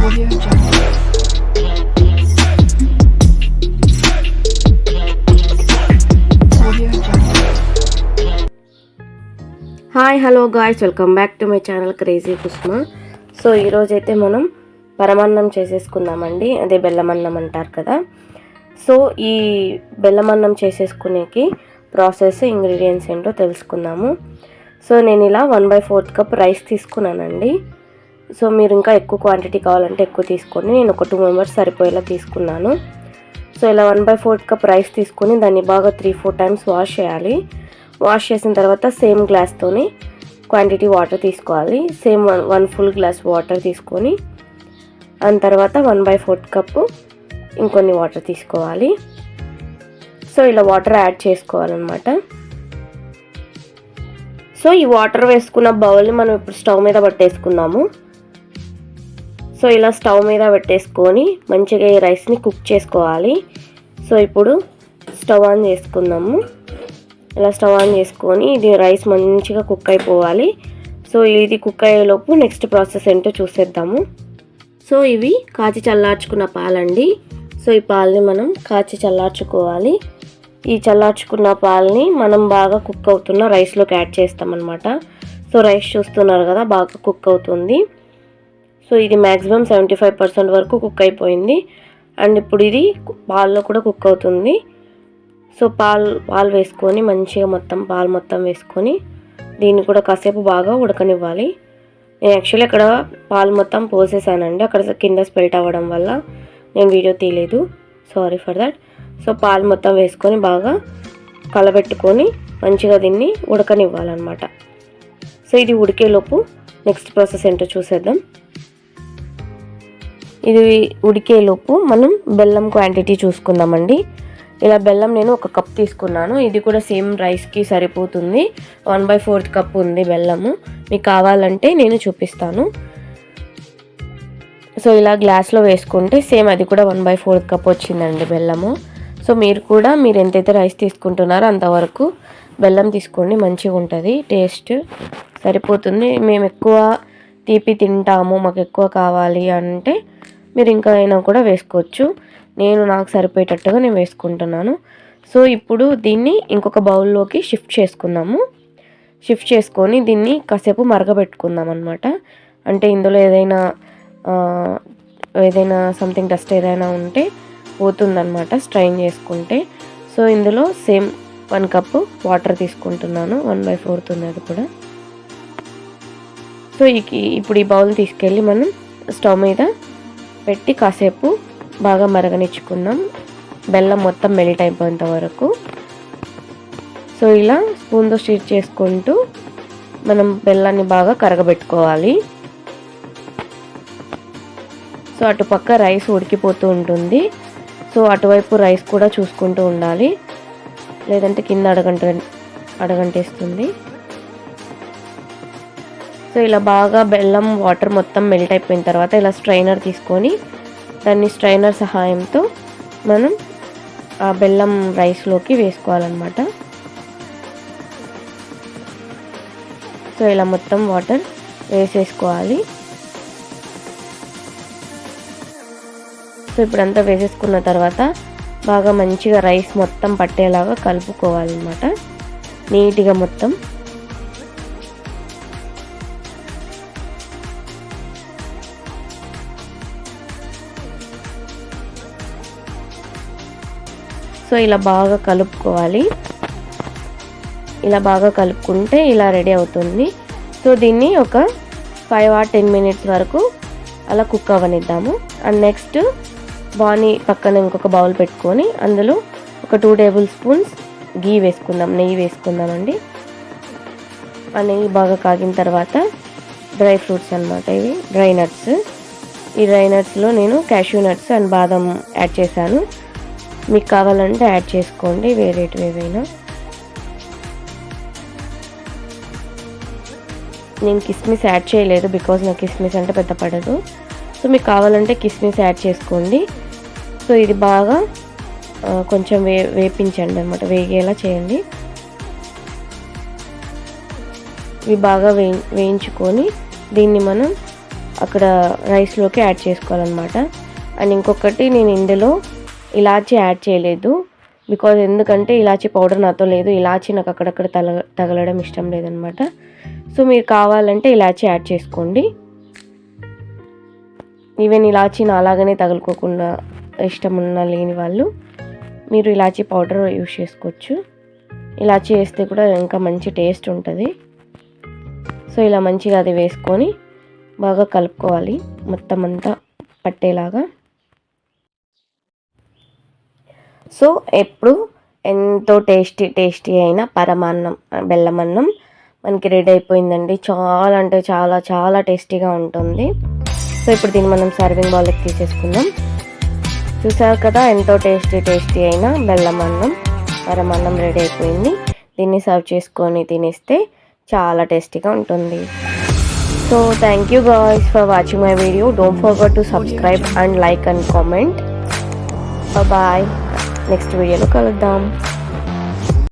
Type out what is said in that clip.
Audio Jungle. Audio Jungle. Hi hello guys, welcome back to my channel crazy Kusma. So ఈరోజైతే మనం పరమాన్నం చేసేసుకుందామండి. అదే బెల్లమన్నం అంటారు కదా. సో ఈ బెల్లమన్నం చేసేసుకునేకి ప్రాసెస్, ఇంగ్రీడియంట్స్ ఏంటో తెలుసుకుందాము. సో నేను ఇలా 1/4 కప్ రైస్ తీసుకున్నానండి. సో మీరు ఇంకా ఎక్కువ క్వాంటిటీ కావాలంటే ఎక్కువ తీసుకోండి. నేను ఒక 2 మెంబర్స్ సరిపోయేలా తీసుకున్నాను. సో ఇలా 1/4 కప్ రైస్ తీసుకొని దాన్ని బాగా 3-4 టైమ్స్ వాష్ చేయాలి. వాష్ చేసిన తర్వాత సేమ్ గ్లాస్తోని క్వాంటిటీ వాటర్ తీసుకోవాలి. సేమ్ 1 ఫుల్ గ్లాస్ వాటర్ తీసుకొని దాని తర్వాత 1/4 కప్పు ఇంకొన్ని వాటర్ తీసుకోవాలి. సో ఇలా వాటర్ యాడ్ చేసుకోవాలన్నమాట. సో ఈ వాటర్ వేసుకున్న బౌల్ని మనం ఇప్పుడు స్టవ్ మీద పెట్టేసుకుందాము. సో ఇలా స్టవ్ మీద పెట్టేసుకొని మంచిగా ఈ రైస్ని కుక్ చేసుకోవాలి. సో ఇప్పుడు స్టవ్ ఆన్ చేసుకుందాము. ఇలా స్టవ్ ఆన్ చేసుకొని ఇది రైస్ మంచిగా కుక్ అయిపోవాలి. సో ఇది కుక్ అయ్యేలోపు నెక్స్ట్ ప్రాసెస్ ఏంటో చూసేద్దాము. సో ఇవి కాచి చల్లార్చుకున్న పాలండి. సో ఈ పాలని మనం కాచి చల్లార్చుకోవాలి. ఈ చల్లార్చుకున్న పాలని మనం బాగా కుక్ అవుతున్న రైస్లోకి యాడ్ చేస్తామన్నమాట. సో రైస్ చూస్తున్నారు కదా, బాగా కుక్ అవుతుంది. సో ఇది మ్యాక్సిమం 75% వరకు కుక్ అయిపోయింది. అండ్ ఇప్పుడు ఇది పాల్లో కూడా కుక్ అవుతుంది. సో పాలు వేసుకొని మంచిగా పాలు మొత్తం వేసుకొని దీన్ని కూడా కాసేపు బాగా ఉడకనివ్వాలి. నేను యాక్చువల్లీ అక్కడ పాలు మొత్తం పోసేసానండి. అక్కడ కింద స్పెల్ట్ అవ్వడం వల్ల నేను వీడియో తీయలేదు, సారీ ఫర్ దట్. సో పాలు మొత్తం వేసుకొని బాగా కలబెట్టుకొని మంచిగా దీన్ని ఉడకనివ్వాలన్నమాట. సో ఇది ఉడికేలోపు నెక్స్ట్ ప్రాసెస్ ఏంటో చూసేద్దాం. ఇది ఉడికేలోపు మనం బెల్లం క్వాంటిటీ చూసుకుందామండి. ఇలా బెల్లం నేను 1 కప్ తీసుకున్నాను. ఇది కూడా సేమ్ రైస్కి సరిపోతుంది. 1/4 కప్ ఉంది బెల్లము. మీకు కావాలంటే నేను చూపిస్తాను. సో ఇలా గ్లాస్లో వేసుకుంటే సేమ్ అది కూడా 1/4 కప్ వచ్చిందండి బెల్లము. సో మీరు ఎంతైతే రైస్ తీసుకుంటున్నారో అంతవరకు బెల్లం తీసుకోండి, మంచిగా ఉంటుంది, టేస్ట్ సరిపోతుంది. మేము ఎక్కువ తీపి తింటాము, మాకు ఎక్కువ కావాలి అంటే మీరు ఇంకా అయినా కూడా వేసుకోవచ్చు. నాకు సరిపోయేటట్టుగా నేను వేసుకుంటున్నాను. సో ఇప్పుడు దీన్ని ఇంకొక బౌల్లోకి షిఫ్ట్ చేసుకుందాము. షిఫ్ట్ చేసుకొని దీన్ని కాసేపు మరగబెట్టుకుందాం అనమాట. అంటే ఇందులో ఏదైనా సంథింగ్ డస్ట్ ఏదైనా ఉంటే పోతుందన్నమాట స్ట్రైన్ చేసుకుంటే. సో ఇందులో సేమ్ 1 కప్పు వాటర్ తీసుకుంటున్నాను. 1/4 ఉంది అది కూడా. సో ఇప్పుడు ఈ బౌల్ తీసుకెళ్ళి మనం స్టవ్ మీద పెట్టి కాసేపు బాగా మరగనిచ్చుకుందాం, బెల్లం మొత్తం మెల్ట్ అయిపోయేంత వరకు. సో ఇలా స్పూన్తో స్టిర్ చేసుకుంటూ మనం బెల్లాన్ని బాగా కరగబెట్టుకోవాలి. సో అటుపక్క రైస్ ఉడికిపోతూ ఉంటుంది. సో అటువైపు రైస్ కూడా చూసుకుంటూ ఉండాలి, లేదంటే కింద అడగంటేస్తుంది. సో ఇలా బాగా బెల్లం వాటర్ మొత్తం మెల్ట్ అయిపోయిన తర్వాత ఇలా స్ట్రైనర్ తీసుకొని దాన్ని స్ట్రైనర్ సహాయంతో మనం ఆ బెల్లం రైస్లోకి వేసుకోవాలన్నమాట. సో ఇలా మొత్తం వాటర్ వేసేసుకోవాలి. సో ఇప్పుడంతా వేసేసుకున్న తర్వాత బాగా మంచిగా రైస్ మొత్తం పట్టేలాగా కలుపుకోవాలన్నమాట నీట్గా మొత్తం. సో ఇలా బాగా కలుపుకోవాలి. ఇలా బాగా కలుపుకుంటే ఇలా రెడీ అవుతుంది. సో దీన్ని ఒక 5 or 10 minutes వరకు అలా కుక్ అవ్వనిద్దాము. అండ్ నెక్స్ట్ బాని పక్కన ఇంకొక బౌల్ పెట్టుకొని అందులో ఒక 2 tablespoons నెయ్యి వేసుకుందామండి. ఆ నెయ్యి బాగా కాగిన తర్వాత డ్రై ఫ్రూట్స్ అన్నమాట, ఇవి డ్రై నట్స్. ఈ డ్రై నట్స్లో నేను క్యాష్యూ నట్స్ అండ్ బాదం యాడ్ చేశాను. మీకు కావాలంటే యాడ్ చేసుకోండి ఏవైనా. నేను కిస్మిస్ యాడ్ చేయలేదు బికాజ్ నాకు కిస్మిస్ అంటే పెద్ద పడదు. సో మీకు కావాలంటే కిస్మిస్ యాడ్ చేసుకోండి. సో ఇది బాగా కొంచెం వేపించండి అన్నమాట, వేగేలా చేయండి. ఇవి బాగా వేయించుకొని దీన్ని మనం అక్కడ రైస్లోకి యాడ్ చేసుకోవాలన్నమాట. అండ్ ఇంకొకటి, నేను ఇందులో ఇలాచీ యాడ్ చేయలేదు బికాజ్ ఎందుకంటే ఇలాచీ పౌడర్ నాతో లేదు. ఇలాచీ నాకు అక్కడక్కడ తగలడం ఇష్టం లేదనమాట. సో మీరు కావాలంటే ఇలాచీ యాడ్ చేసుకోండి. ఈవెన్ ఇలాచీ అలాగనే తగులుకోకుండా ఇష్టం లేని వాళ్ళు మీరు ఇలాచీ పౌడర్ యూస్ చేసుకోవచ్చు. ఇలాచీ వేస్తే కూడా ఇంకా మంచి టేస్ట్ ఉంటుంది. సో ఇలా మంచిగా అది వేసుకొని బాగా కలుపుకోవాలి మొత్తం అంతా పట్టేలాగా. సో ఎప్పుడు ఎంతో టేస్టీ అయిన పరమాన్నం, బెల్లం అన్నం మనకి రెడీ అయిపోయిందండి. చాలా అంటే చాలా చాలా టేస్టీగా ఉంటుంది. సో ఇప్పుడు దీన్ని మనం సర్వింగ్ బౌల్కి తీసేసుకుందాం. చూసారు కదా, ఎంతో టేస్టీ అయిన బెల్లం అన్నం, పరమాన్నం రెడీ అయిపోయింది. దీన్ని సర్వ్ చేసుకొని తినేస్తే చాలా టేస్టీగా ఉంటుంది. So thank you guys for watching my video. Don't forget to subscribe and like and comment. Bye bye. Next వీడియోలో కలుద్దాం.